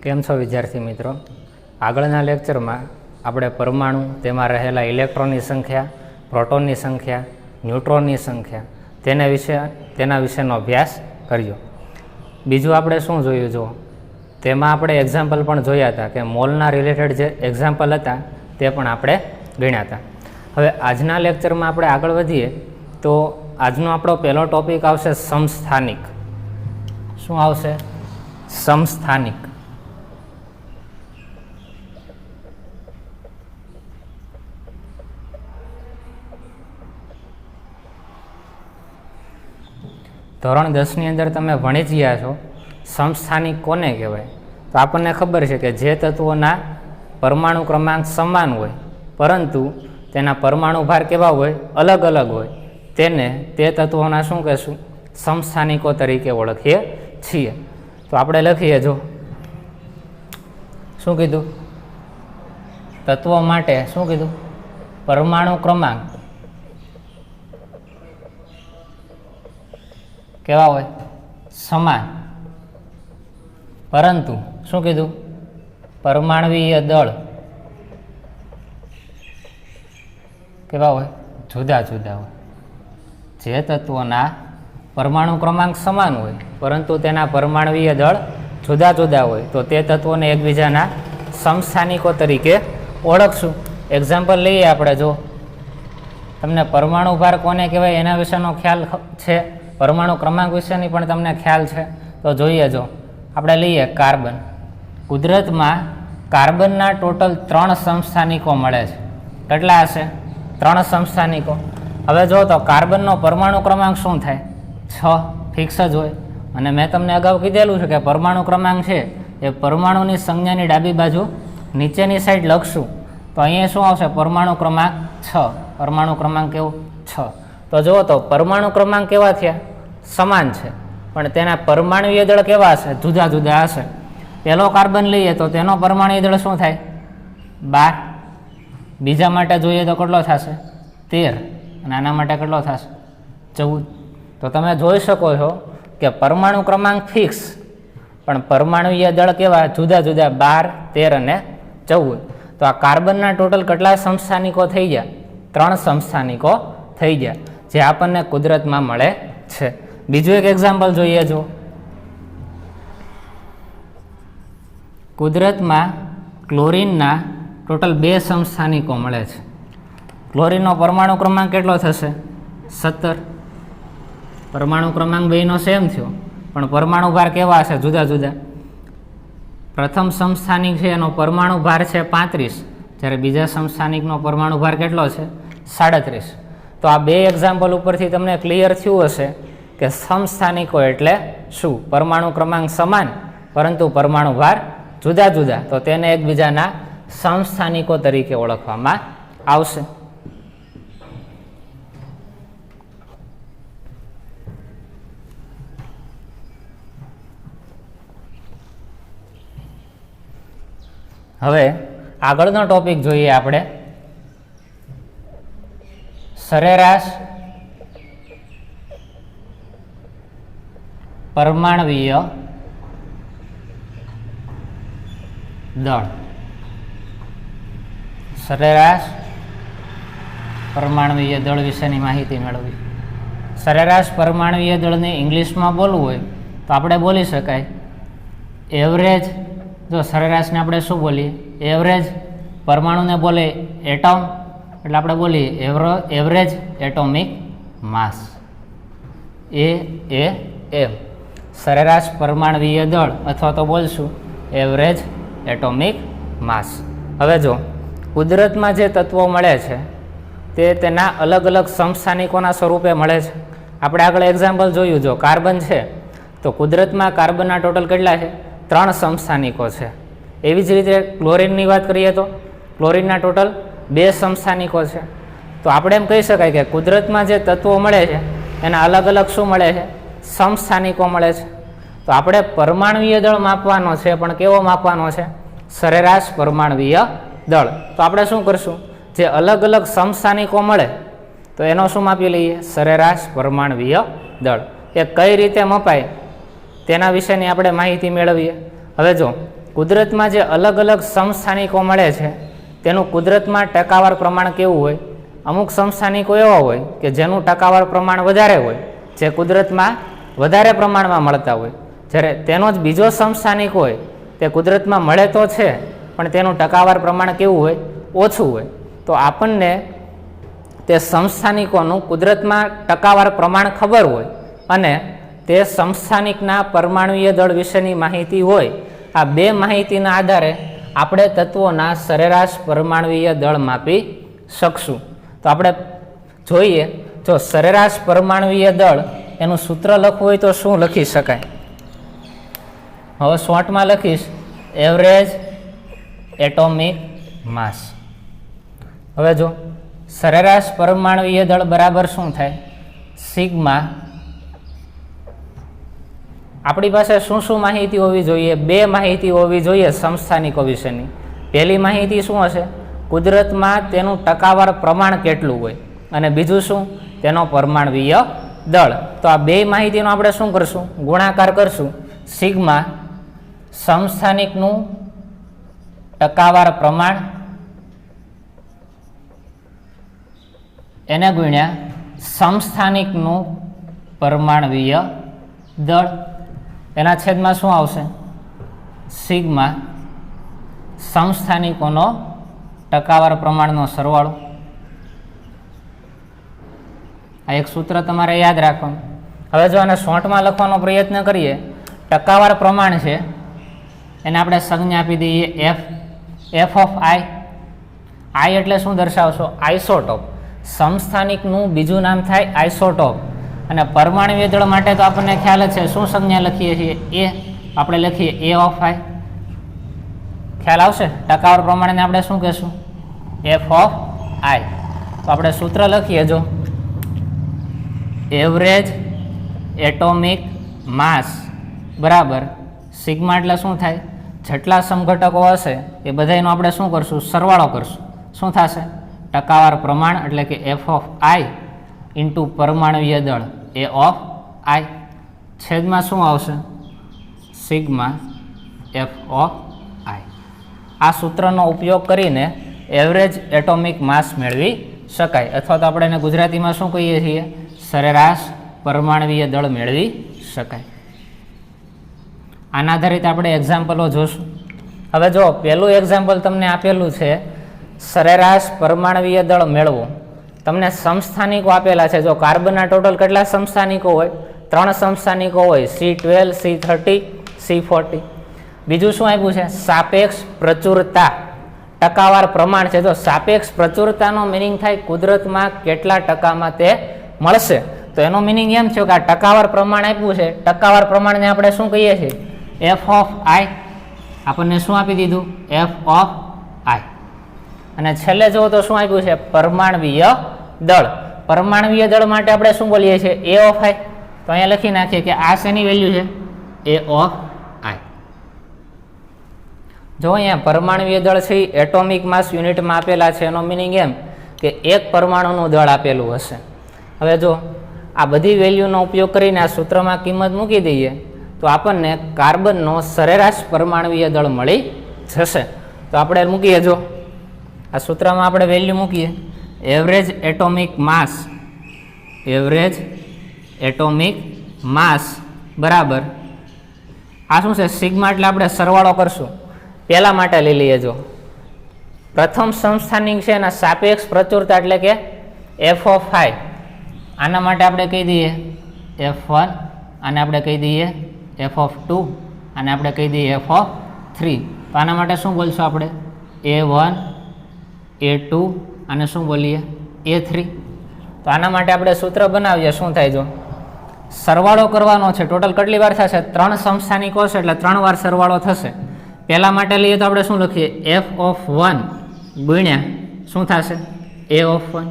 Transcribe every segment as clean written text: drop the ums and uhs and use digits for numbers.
કેમ છો વિદ્યાર્થી મિત્રો? આગળના લેક્ચરમાં આપણે પરમાણુ, તેમાં રહેલા ઇલેક્ટ્રોનની સંખ્યા, પ્રોટોનની સંખ્યા, ન્યુટ્રોનની સંખ્યા તેના વિશેનો અભ્યાસ કર્યો. બીજું આપણે શું જોયું? જો તેમાં આપણે એક્ઝામ્પલ પણ જોયા હતા કે મોલના રિલેટેડ જે એક્ઝામ્પલ હતા તે પણ આપણે ગણ્યા હતા. હવે આજના લેક્ચરમાં આપણે આગળ વધીએ તો આજનો આપણો પહેલો ટોપિક આવશે સમસ્થાનિક. શું આવશે? સમસ્થાનિક. ધોરણ 10ની અંદર તમે ભણી જ ગયા છો સમસ્થાનિક કોને કહેવાય. તો આપણને ખબર છે કે જે તત્વોના પરમાણુ ક્રમાંક સમાન હોય પરંતુ તેના પરમાણુ ભાર કેવા હોય? અલગ અલગ હોય. તે તત્વોના શું કહેશું? સમસ્થાનિકો તરીકે ઓળખીએ છીએ. તો આપણે લખીએ, જો શું કીધું? તત્વો માટે શું કીધું? પરમાણુ ક્રમાંક કેવા હોય? સમાન. પરંતુ શું કીધું? પરમાણુવીય દળ કેવા હોય? જુદા જુદા હોય. જે તત્વોના પરમાણુ ક્રમાંક સમાન હોય પરંતુ તેના પરમાણુવીય દળ જુદા જુદા હોય તો તે તત્વોને એકબીજાના સમસ્થાનિકો તરીકે ઓળખશું. એક્ઝામ્પલ લઈએ આપણે. જો તમને પરમાણુ ભાર કોને કહેવાય એના વિશેનો ખ્યાલ છે, પરમાણુ ક્રમાંક વિશેની પણ તમને ખ્યાલ છે, તો જોઈએ. જો આપણે લઈએ કાર્બન. કુદરતમાં કાર્બનના ટોટલ 3 સમસ્થાનિકો મળે છે. કેટલા હશે? 3 સમસ્થાનિકો. હવે જો તો કાર્બનનો પરમાણુ ક્રમાંક શું થાય? 6 ફિક્સ જ હોય. અને મેં તમને અગાઉ કીધેલું છે કે પરમાણુ ક્રમાંક છે એ પરમાણુની સંજ્ઞાની ડાબી બાજુ નીચેની સાઈડ લખશું તો અહીંયા શું આવશે? પરમાણુ ક્રમાંક 6. પરમાણુ ક્રમાંક કેવું? 6. તો જુઓ તો પરમાણુ ક્રમાંક કેવા થયા? સમાન છે પણ તેના પરમાણુય દળ કેવા હશે? જુદા જુદા હશે. પહેલો કાર્બન લઈએ તો તેનો પરમાણુય દળ શું થાય? 12. બીજા માટે જોઈએ તો કેટલો થશે? 13. અને આના માટે કેટલો થશે? 14. તો તમે જોઈ શકો છો કે પરમાણુ ક્રમાંક ફિક્સ પણ પરમાણુય દળ કેવા? જુદા જુદા. 12, 13 અને 14. તો આ કાર્બનના ટોટલ કેટલા સમસ્થાનિકો થઈ ગયા? 3 સમસ્થાનિકો થઈ ગયા જે આપણને કુદરતમાં મળે છે. બીજું એક એક્ઝામ્પલ જોઈએ. જો કુદરતમાં ક્લોરીનના ટોટલ 2 સમસ્થાનિકો મળે છે. ક્લોરીનનો પરમાણુ ક્રમાંક કેટલો થશે? 17. પરમાણુ ક્રમાંક બેયનો સેમ થયો પણ પરમાણુ ભાર કેવા હશે? જુદા જુદા. પ્રથમ સમસ્થાનિક છે એનો પરમાણુ ભાર છે 35 જ્યારે બીજા સમસ્થાનિકનો પરમાણુ ભાર કેટલો છે? 37. તો આ 2 એક્ઝામ્પલ ઉપરથી તમને ક્લિયર થયું હશે કે સમસ્થાનિકો એટલે શું? પરમાણુ ક્રમાંક સમાન પરંતુ પરમાણુ ભાર જુદા જુદા, તો તેને એકબીજાના સમસ્થાનિકો તરીકે ઓળખવામાં આવશે. હવે આગળનો ટોપિક જોઈએ આપણે સરેરાશ પરમાણુવીય દળ. સરેરાશ પરમાણુવીય દળ વિશેની માહિતી મેળવવી. સરેરાશ પરમાણુવીય દળને ઇંગ્લિશમાં બોલવું હોય તો આપણે બોલી શકાય એવરેજ. જો સરેરાશને આપણે શું બોલીએ? એવરેજ. પરમાણુને બોલે એટમ એટલે આપણે બોલીએ એવરેજ એટોમિક માસ. એમ સરેરાશ પરમાણુવીય દળ અથવા તો બોલશું એવરેજ એટોમિક માસ. હવે જો કુદરતમાં જે તત્વો મળે છે તે તેના અલગ અલગ સમસ્થાનિકોના સ્વરૂપે મળે છે. આપણે આગળ એક્ઝામ્પલ જોયું. જો કાર્બન છે તો કુદરતમાં કાર્બનના ટોટલ કેટલા છે? 3 સમસ્થાનિકો છે. એવી જ રીતે ક્લોરીનની વાત કરીએ તો ક્લોરીનના ટોટલ 2 સમસ્થાનિકો છે. તો આપણે એમ કહી શકાય કે કુદરતમાં જે તત્વો મળે છે એના અલગ અલગ શું મળે છે? સમસ્થાનિકો મળે છે. તો આપણે પરમાણુવીય દળ માપવાનો છે પણ કેવો માપવાનો છે? સરેરાશ પરમાણુવીય દળ. તો આપણે શું કરશું? જે અલગ અલગ સમસ્થાનિકો મળે તો એનો શું માપી લઈએ? સરેરાશ પરમાણુવીય દળ. એ કઈ રીતે મપાય તેના વિશેની આપણે માહિતી મેળવીએ. હવે જો કુદરતમાં જે અલગ અલગ સમસ્થાનિકો મળે છે તેનું કુદરતમાં ટકાવાર પ્રમાણ કેવું હોય? અમુક સમસ્થાનિકો એવા હોય કે જેનું ટકાવાર પ્રમાણ વધારે હોય, જે કુદરતમાં વધારે પ્રમાણમાં મળતા હોય, જ્યારે તેનો જ બીજો સમસ્થાનિક હોય તે કુદરતમાં મળે તો છે પણ તેનું ટકાવાર પ્રમાણ કેવું હોય? ઓછું હોય. તો આપણને તે સમસ્થાનિકોનું કુદરતમાં ટકાવાર પ્રમાણ ખબર હોય અને તે સમસ્થાનિકના પરમાણુય દળ વિશેની માહિતી હોય. આ બે માહિતીના આધારે આપણે તત્વોના સરેરાશ પરમાણુય દળ માપી શકશું. તો આપણે જોઈએ, જો સરેરાશ પરમાણુય દળ એનું સૂત્ર લખવું હોય તો શું લખી શકાય? હવે શોર્ટમાં લખીશ એવરેજ એટોમિક માસ. હવે જો સરેરાશ પરમાણુય દળ બરાબર શું થાય? સિગ્મા. આપણી પાસે શું શું માહિતી હોવી જોઈએ? બે માહિતી હોવી જોઈએ સમસ્થાનિકો વિશેની. પહેલી માહિતી શું હશે? કુદરતમાં તેનું ટકાવાર પ્રમાણ કેટલું હોય, અને બીજું શું? તેનો પરમાણુય દળ. તો આ બે માહિતીનો આપણે શું કરશું? ગુણાકાર કરશું. સિગ્મા સમસ્થાનિકનું ટકાવાર પ્રમાણ એને ગુણ્યા સમસ્થાનિકનું પરમાણુય દળ, એના છેદમાં શું આવશે? સિગ્મા સમસ્થાનિકોનો ટકાવાર પ્રમાણનો સરવાળો. આ એક સૂત્ર તમારે યાદ રાખવાનું. હવે જો આને શોર્ટમાં લખવાનો પ્રયત્ન કરીએ, ટકાવાર પ્રમાણ છે એને આપણે સંજ્ઞા આપી દઈએ એફ. એફ ઓફ આઈ. આઈ એટલે શું દર્શાવશો? આઇસોટોપ. સમસ્થાનિકનું બીજું નામ થાય આઇસોટોપ. અને પરમાણુય દળ માટે તો આપણને ખ્યાલ જ છે, શું સંજ્ઞા લખીએ છીએ? એ. આપણે લખીએ એ ઓફ આઈ. ખ્યાલ આવશે? ટકાવાર પ્રમાણને આપણે શું કહેશું? એફ ઓફ આઈ. તો આપણે સૂત્ર લખીએ, જો એવરેજ એટોમિક માસ બરાબર સિગ્મા એટલે શું થાય? જેટલા સમઘટકો હશે એ બધાનો આપણે શું કરશું? સરવાળો કરશું. શું થશે? ટકાવાર પ્રમાણ એટલે કે એફ ઓફ આઈ ઇન્ટુ પરમાણુય દળ એ ઓફ આઈ. છેદમાં શું આવશે? સિગ્મા એફ ઓફ આઈ. આ સૂત્રનો ઉપયોગ કરીને એવરેજ એટોમિક માસ મેળવી શકાય, અથવા તો આપણે એને ગુજરાતીમાં શું કહીએ છીએ? સરેરાશ પરમાણુય દળ મેળવી શકાય. આના આધારિત આપણે એક્ઝામ્પલો જોશું. હવે જો પહેલું એક્ઝામ્પલ તમને આપેલું છે, સરેરાશ પરમાણુય દળ મેળવો. તમને સમસ્થાનિકો આપેલા છે. જો કાર્બનના ટોટલ કેટલા સમસ્થાનિકો હોય? 3 સમસ્થાનિકો હોય, C12, C30, C40. બીજું શું આપ્યું છે? સાપેક્ષ પ્રચુરતા. ટકાવાર પ્રમાણ છે. જો સાપેક્ષ પ્રચુરતાનો મિનિંગ થાય કુદરતમાં કેટલા ટકામાં તે મળશે. તો એનો મિનિંગ એમ થયો કે આ ટકાવાર પ્રમાણ આપ્યું છે, ટકાવાર પ્રમાણને આપણે શું કહીએ છીએ? એફ ઓફ આઈ. આપણને શું આપી દીધું? એફ ઓફ આઈ. અને છેલ્લે જુઓ તો શું આપ્યું છે? પરમાણુય દળ. પરમાણુય દળ માટે આપણે શું બોલીએ છીએ? એ ઓફ આઈ. તો અહીંયા લખી નાખીએ કે આ શેની વેલ્યુ છે? એ ઓફ આઈ. જો અહીંયા પરમાણુય દળ છે એ એટોમિક માસ યુનિટમાં આપેલા છે. એનો મિનિંગ એમ કે એક પરમાણુનું દળ આપેલું હશે. હવે જો આ બધી વેલ્યુનો ઉપયોગ કરીને આ સૂત્રમાં કિંમત મૂકી દઈએ તો આપણને કાર્બનનો સરેરાશ પરમાણુય દળ મળી જશે. તો આપણે મૂકીએ, જો આ સૂત્રમાં આપણે વેલ્યુ મૂકીએ, એવરેજ એટોમિક માસ. એવરેજ એટોમિક માસ બરાબર આ શું છે? સિગ્મા એટલે આપણે સરવાળો કરશું. પહેલા માટે લઈ લઈએ. જો પ્રથમ સમસ્થાનિક છે એના સાપેક્ષ પ્રચુરતા એટલે કે એફ ઓફ આઈ. આના માટે આપણે કહી દઈએ F1, આને આપણે કહી દઈએ F2, અને આપણે કહી દઈએ F3. તો આના માટે શું બોલશું આપણે? A1, A2 અને શું બોલીએ? A3. તો આના માટે આપણે સૂત્ર બનાવીએ. શું થાય? જો સરવાળો કરવાનો છે. ટોટલ કેટલી વાર થશે? 3 સમસ્થાનિકો છે એટલે 3 વાર સરવાળો થશે. પહેલા માટે લઈએ તો આપણે શું લખીએ? F1 ગુણ્યા શું થશે? A1.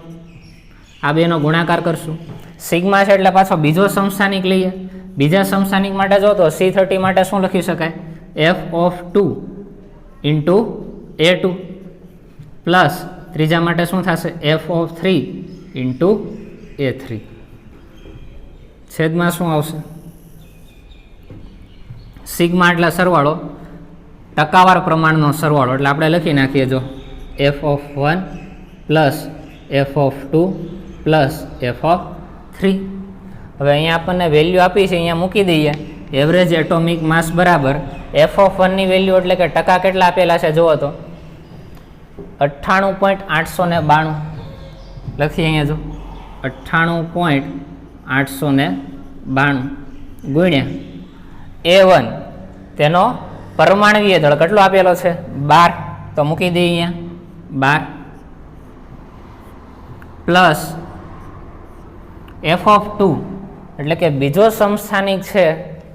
આ બેનો ગુણાકાર કરશું. સિગ્મા છે એટલે પાછો બીજો સમસ્થાનિક લઈએ. બીજા સમસ્થાનિક માટે જો તો C30 માટે શું લખી શકાય? F2 ઇન્ટુ A2 પ્લસ ત્રીજા માટે શું થશે? F3 into A3. છેદમાં શું આવશે? સિગ્મા એટલે સરવાળો ટકાવાર પ્રમાણનો સરવાળો, એટલે આપણે લખી નાખીએ જો f(1) plus f(2) plus f(3). હવે અહીંયા આપણને વેલ્યુ આપી છે, અહીંયા મૂકી દઈએ. એવરેજ એટોમિક માસ બરાબર f(1) ની વેલ્યુ એટલે કે ટકા કેટલા આપેલા છે જુઓ તો 98.892 લખીએ અહીંયા જો 98.892 ગુણ્યા A1 તેનો પરમાણવીય દળ કેટલો આપેલો છે 12, તો મૂકી દઈએ અહીંયા 12 પ્લસ f(2) એટલે કે બીજો સમસ્થાનિક છે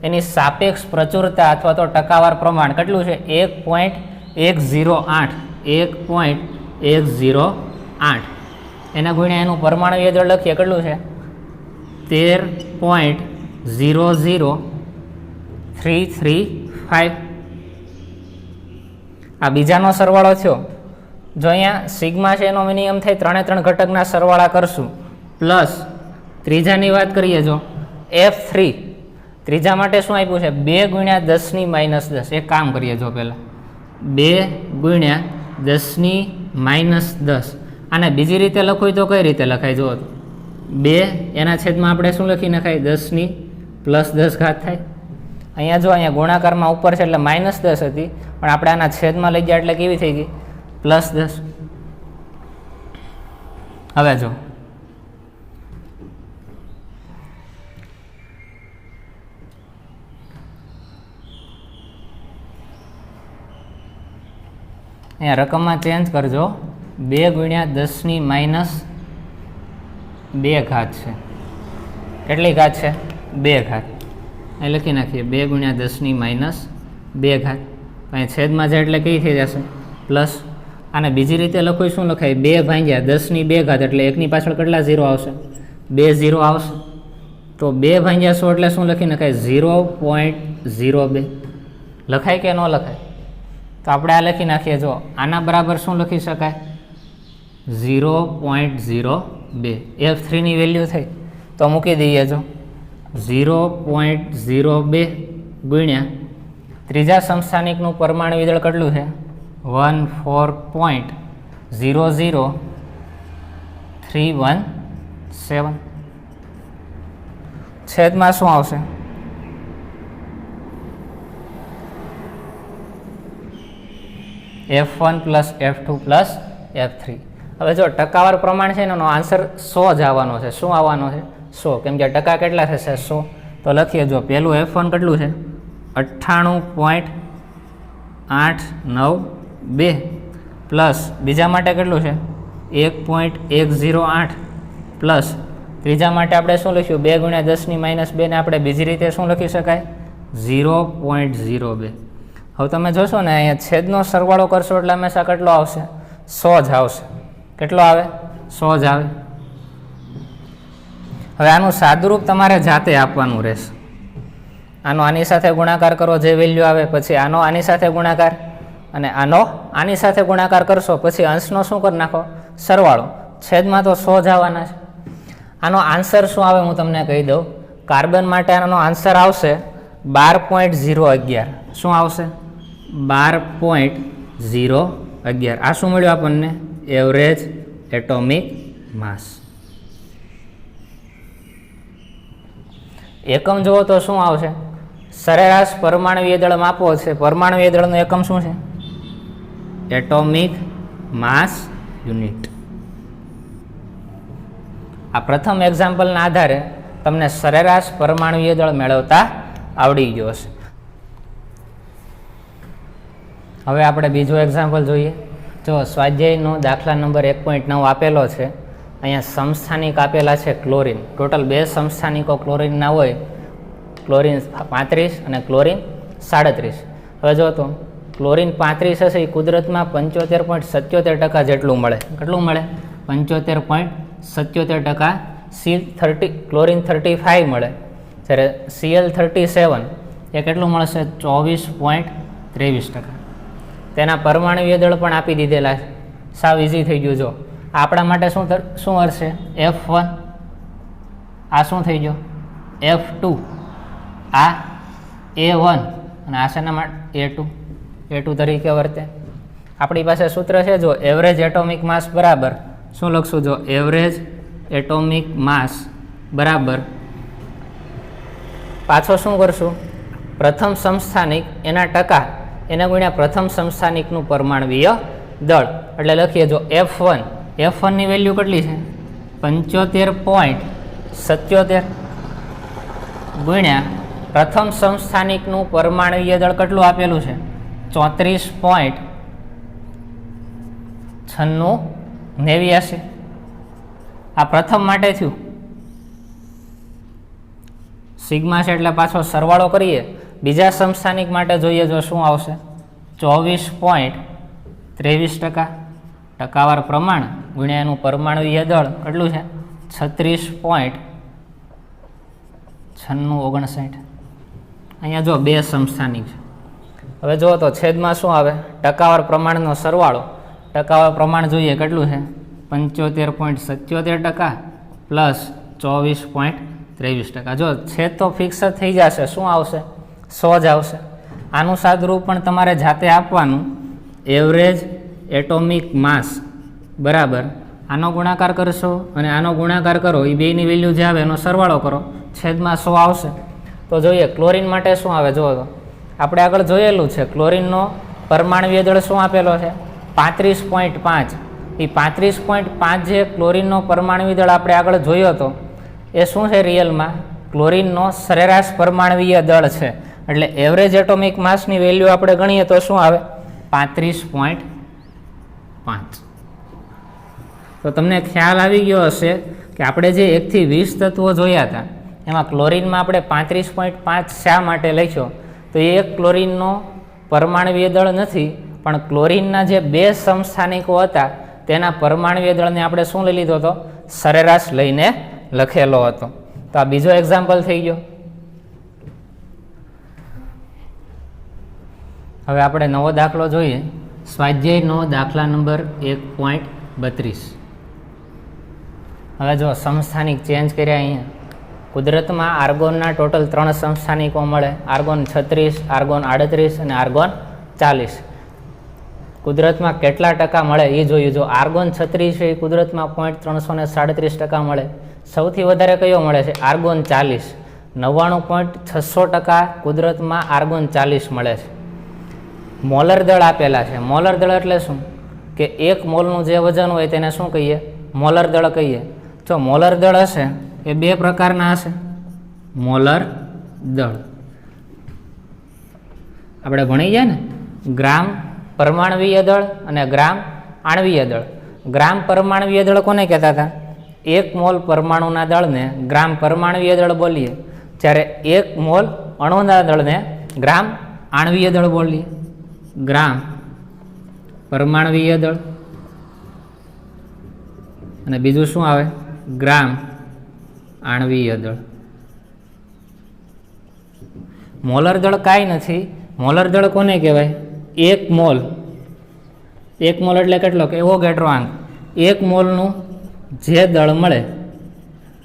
એની સાપેક્ષ પ્રચુરતા અથવા તો ટકાવાર પ્રમાણ કેટલું છે 1.108 1.108 એના ગુણ્યા એનું પરમાણવીય દળ લખીએ કેટલું છે 13.00335. આ બીજાનો સરવાળો થયો. જો અહીંયા સિગ્મા છે એનો મિનિમમ થાય 3 ઘટકના સરવાળા કરશું પ્લસ ત્રીજાની વાત કરીએ જો f3 ત્રીજા માટે શું આપ્યું છે 2 ગુણ્યા 10⁻10. એક કામ કરીએ જો પહેલાં 2 ગુણ્યા 10⁻10 આને બીજી રીતે લખવું તો કઈ રીતે લખાય જુઓ તો 2 એના છેદમાં આપણે શું લખી નખાય 10⁻+10 થાય. અહીંયા જો અહીંયા ગુણાકારમાં ઉપર છે એટલે -10 હતી, પણ આપણે આના છેદમાં લઈ ગયા એટલે કેવી થઈ ગઈ +10. હવે જો અહીંયા રકમમાં ચેન્જ કરજો 2 ગુણ્યા 10⁻2 ઘાત છે. કેટલી ઘાત છે 2 ઘાત. અહીં લખી નાખીએ 2 ગુણ્યા 10⁻2 ઘાત. અહીં છેદમાં જાય એટલે કઈ થઈ જશે પ્લસ. આને બીજી રીતે લખવું શું લખાય 2 ભાગ્યા 10⁻2 ઘાત એટલે એકની પાછળ કેટલા 0 આવશે 2 0 આવશે. તો 2 ભાગ્યા 100 એટલે શું લખી નખાય 0.02 લખાય કે ન લખાય? તો આપણે આ લખી નાખીએ જો આના બરાબર શું લખી શકાય 0.02. f3 ની વેલ્યુ થઈ તો મૂકી દઈએ જો 0.02 ગુણ્યા ત્રીજા સમસ્થાનિકનું પરમાણુ દળ કેટલું છે 14.00317 છેદમાં શું આવશે f1 plus f2 plus f3. હવે જો ટકાવાર પ્રમાણ છે એનો આન્સર 100 જ આવવાનો છે. શું આવવાનો છે 100, કેમ કે ટકા કેટલા થશે 100. તો લખીએ જો પહેલું f1 કેટલું છે 98.892 પ્લસ બીજા માટે કેટલું છે 1.108 પ્લસ ત્રીજા માટે આપણે શું લખ્યું 2 ગુણ્યા 10⁻2 ને આપણે બીજી રીતે શું લખી શકાય 0.02. હવે તમે જોશો ને અહીંયા છેદનો સરવાળો કરશો એટલે હંમેશા કેટલો આવશે 100 જ આવશે. કેટલો આવે 100 જ આવે. હવે આનું સાદુરૂપ તમારે જાતે આપવાનું રહેશે. આનો આની સાથે ગુણાકાર કરો જે વેલ્યુ આવે, પછી આનો આની સાથે ગુણાકાર અને આનો આની સાથે ગુણાકાર કરશો, પછી અંશનો શું કરી નાખો સરવાળો. છેદમાં તો 100 જ આવવાના છે. આનો આન્સર શું આવે હું તમને કહી દઉં. કાર્બન માટે આનો આન્સર આવશે 12.011. શું આવશે 12.011. આ શું મળ્યું આપણને એવરેજ એટોમિક માસ. એકમ જુઓ તો શું આવશે સરેરાશ પરમાણુય દળ માપવો છે. પરમાણુય દળનું એકમ શું છે એટોમિક માસ યુનિટ. આ પ્રથમ એક્ઝામ્પલના આધારે તમને સરેરાશ પરમાણુય દળ મેળવતા આવડી ગયો હશે. હવે આપણે બીજો એક્ઝામ્પલ જોઈએ. જો સ્વાધ્યાયનો દાખલા નંબર 1.9 આપેલો છે. અહીંયા સમસ્થાનિક આપેલા છે ક્લોરીન. ટોટલ 2 સમસ્થાનિકો ક્લોરીનના હોય, ક્લોરીન 35 અને ક્લોરીન 37. હવે જો તો ક્લોરીન 35 હશે એ કુદરતમાં 75.77% જેટલું મળે. કેટલું મળે 75.77%. C30 ક્લોરીન 35 મળે, જ્યારે Cl37 એ કેટલું મળશે 24.23%. તેના પરમાણુય દળ પણ આપી દીધેલા છે. સાવ ઇઝી થઈ ગયું. જો આપણા માટે શું હશે f1, આ શું થઈ ગયો f2, આ a1 અને આ શેના માટે a2. A2 તરીકે વર્તે. આપણી પાસે સૂત્ર છે જો એવરેજ એટોમિક માસ બરાબર શું લખશું જો એવરેજ એટોમિક માસ બરાબર પાછો શું કરશું પ્રથમ સમસ્થાનિક એના ટકા એના ગુણ્યા પ્રથમ સમસ્થાનિકનું પરમાણવીય દળ એટલે લખીએ જો F1 ની વેલ્યુ કેટલી છે 75.77 ગુણ્યા પ્રથમ સમસ્થાનિકનું પરમાણવીય દળ કેટલું આપેલું છે 34.9689. આ પ્રથમ માટે થયું. સિગ્મા છે એટલે પાછો સરવાળો કરીએ. બીજા સમસ્થાનિક માટે જોઈએ જો શું આવશે 24.23%. ટકાવાર પ્રમાણ ગુણ્યા એનું પરમાણવીય દળ કેટલું છે 36.9659. અહીંયા જો બે સમસ્થાનિક છે. હવે જુઓ તો છેદમાં શું આવે ટકાવાર પ્રમાણનો સરવાળો. ટકાવાર પ્રમાણ જોઈએ કેટલું છે 75.77% પ્લસ 24.23%. જો છેદ તો ફિક્સ જ થઈ જશે શું આવશે 100 જ આવશે. આનું સાદુરૂપ પણ તમારે જાતે આપવાનું. એવરેજ એટોમિક માસ બરાબર આનો ગુણાકાર કરશો અને આનો ગુણાકાર કરો એ બેની વેલ્યુ જે આવે એનો સરવાળો કરો છેદમાં 100 આવશે. તો જોઈએ ક્લોરીન માટે શું આવે જુઓ તો આપણે આગળ જોયેલું છે ક્લોરીનનો પરમાણવીય દળ શું આપેલો છે 35.5. એ 35.5 જે ક્લોરીનનો પરમાણવીય દળ આપણે આગળ જોયો હતો એ શું છે રિયલમાં ક્લોરીનનો સરેરાશ પરમાણવીય દળ છે. એટલે એવરેજ એટોમિક માસની વેલ્યુ આપણે ગણીએ તો શું આવે 35.5. તો તમને ખ્યાલ આવી ગયો હશે કે આપણે જે 1 થી 20 તત્વો જોયા હતા એમાં ક્લોરીનમાં આપણે 35.5 શા માટે લખ્યો તો એ એક ક્લોરીનનો પરમાણવીય દળ નથી પણ ક્લોરીનના જે બે સમસ્થાનિકો હતા તેના પરમાણવીય દળને આપણે શું લઈ લીધો હતો સરેરાશ લઈને લખેલો હતો. તો આ બીજો એક્ઝામ્પલ થઈ ગયો. હવે આપણે નવો દાખલો જોઈએ. સ્વાધ્યાયનો દાખલા નંબર 1.32. હવે જો સમસ્થાનિક ચેન્જ કર્યા અહીંયા. કુદરતમાં આર્ગોનના ટોટલ 3 સમસ્થાનિકો મળે. આર્ગોન 36, આર્ગોન 38 અને આર્ગોન 40. કુદરતમાં કેટલા ટકા મળે એ જોયું. જો આર્ગોન 36 છે એ કુદરતમાં 0.337% મળે. સૌથી વધારે કયો મળે છે આર્ગોન 40. 99.600% કુદરતમાં આર્ગોન 40 મળે છે. મોલર દળ આપેલા છે. મોલર દળ એટલે શું કે 1 મોલનું જે વજન હોય તેને શું કહીએ મોલર દળ કહીએ. જો મોલર દળ હશે એ બે પ્રકારના હશે. મોલર દળ આપણે ભણી ગયા ને ગ્રામ પરમાણવીય દળ અને ગ્રામ આણવીય દળ. ગ્રામ પરમાણવીય દળ કોને કહેતા હતા 1 મોલ પરમાણુના દળને ગ્રામ પરમાણવીય દળ બોલીએ જ્યારે 1 મોલ અણુના દળને ગ્રામ આણવીય દળ બોલીએ. ગ્રામ પરમાણવીય દળ અને બીજું શું આવે ગ્રામ આણવીય દળ. મોલર દળ કાંઈ નથી. મોલર દળ કોને કહેવાય 1 મોલ. 1 મોલ એટલે કેટલો કે એવોગેડ્રો. 1 મોલનું જે દળ મળે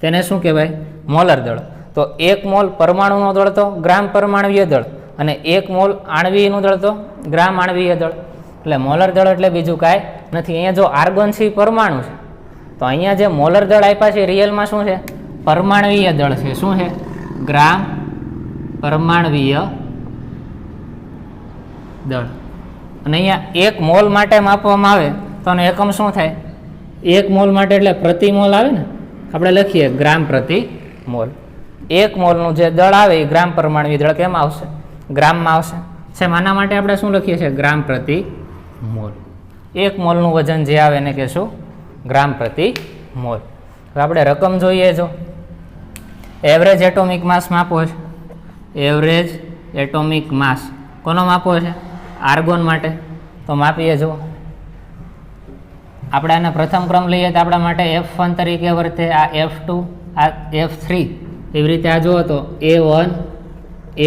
તેને શું કહેવાય મોલર દળ. તો 1 મોલ પરમાણુનો દળ તો ગ્રામ પરમાણવીય દળ અને 1 મોલ આણવીયનું દળ તો ગ્રામ આણવીય દળ. એટલે મોલર દળ એટલે બીજું કાંઈ નથી. અહીંયા જો આર્ગોન છે પરમાણુ છે તો અહીંયા જે મોલર દળ આપ્યા છે રિયલમાં શું છે પરમાણવીય દળ છે. શું છે ગ્રામ પરમાણવીય દળ. અને અહીંયા 1 મોલ માટે માપવામાં આવે તો આનો એકમ શું થાય 1 મોલ માટે એટલે પ્રતિ મોલ આવે ને આપણે લખીએ ગ્રામ પ્રતિ મોલ. 1 મોલનું જે દળ આવે એ ગ્રામ પરમાણવીય દળ કેમ આવશે ગ્રામમાં આવશે. આના માટે આપણે શું લખીએ છીએ ગ્રામ પ્રતિ મોલ. 1 મોલનું વજન જે આવે એને કહેશું ગ્રામ પ્રતિ મોલ. હવે આપણે રકમ જોઈએ. જો એવરેજ એટોમિક માસ માપો છે. એવરેજ એટોમિક માસ કોનો માપો છે આર્ગોન માટે. તો માપીએ જો આપણે આને પ્રથમ ક્રમ લઈએ તો આપણા માટે F1 તરીકે વર્તે. આ F2 આ F3 એવી રીતે આ જુઓ તો A1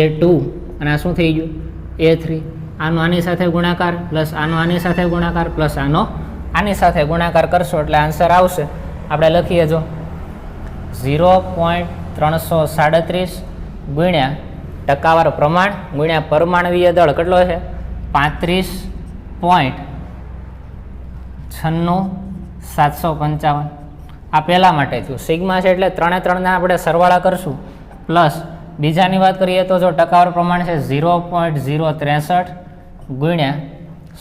A2 અને આ શું થઈ ગયું A3. આનો આની સાથે ગુણાકાર પ્લસ આનો આની સાથે ગુણાકાર પ્લસ આનો આની સાથે ગુણાકાર કરશો એટલે આન્સર આવશે. આપણે લખીએ જો 0.337 ગુણ્યા ટકાવાર પ્રમાણ ગુણ્યા પરમાણવીય દળ કેટલો છે 35.96,755 આ પહેલા માટે થયું. સિગ્મા છે એટલે ત્રણે ત્રણના આપણે સરવાળા કરશું. પ્લસ બીજાની વાત કરીએ તો જો ટકાવાર પ્રમાણ છે 0.063 ગુણ્યા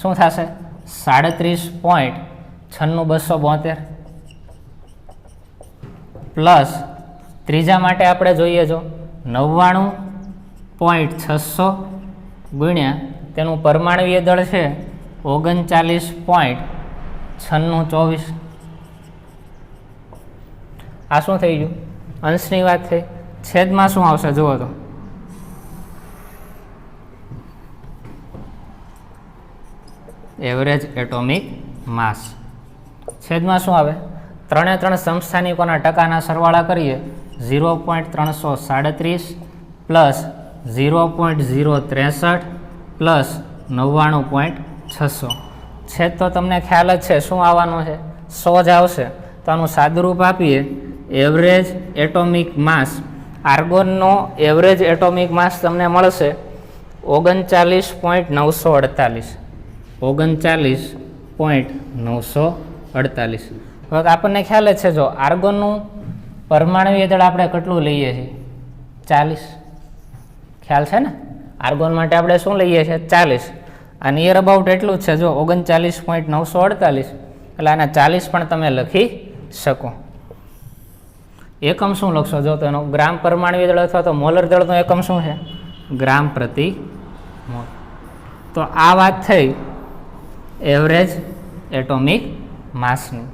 શું થશે 37.96,272 પ્લસ ત્રીજા માટે આપણે જોઈએ જો 99.600 ગુણ્યા તેનું પરમાણવીય દળ છે 39.9624. આ શું થઈ ગયું? અંશની વાત થઈ. છેદમાં શું આવશે જુઓ તો એવરેજ એટોમિક માસ. છેદમાં શું આવે? ત્રણે ત્રણ સમસ્થાનિકોના ટકાના સરવાળા કરીએ 0.337 પ્લસ 0.063 પ્લસ 99.600. છેદ તો તમને ખ્યાલ જ છે શું આવવાનું છે? 100 જ આવશે. તો આનું સાદુરૂપ આપીએ એવરેજ એટોમિક માસ. આર્ગોનનો એવરેજ એટોમિક માસ તમને મળશે 39.948. 39.948. હવે આપણને ખ્યાલ જ છે જો આર્ગોનનું પરમાણવીય દળ આપણે કેટલું લઈએ છીએ? 40. ખ્યાલ છે ને? આર્ગોન માટે આપણે શું લઈએ છીએ? 40. આ નિયર અબાઉટ એટલું જ છે જો 39.948. એટલે આના 40 પણ તમે લખી શકો. એકમ શું લખશો જો તો એનો ગ્રામ પરમાણવીય દળ અથવા તો મોલર દળનો એકમ શું છે? ગ્રામ પ્રતિ મોલ. તો આ વાત થઈ એવરેજ એટોમિક માસની.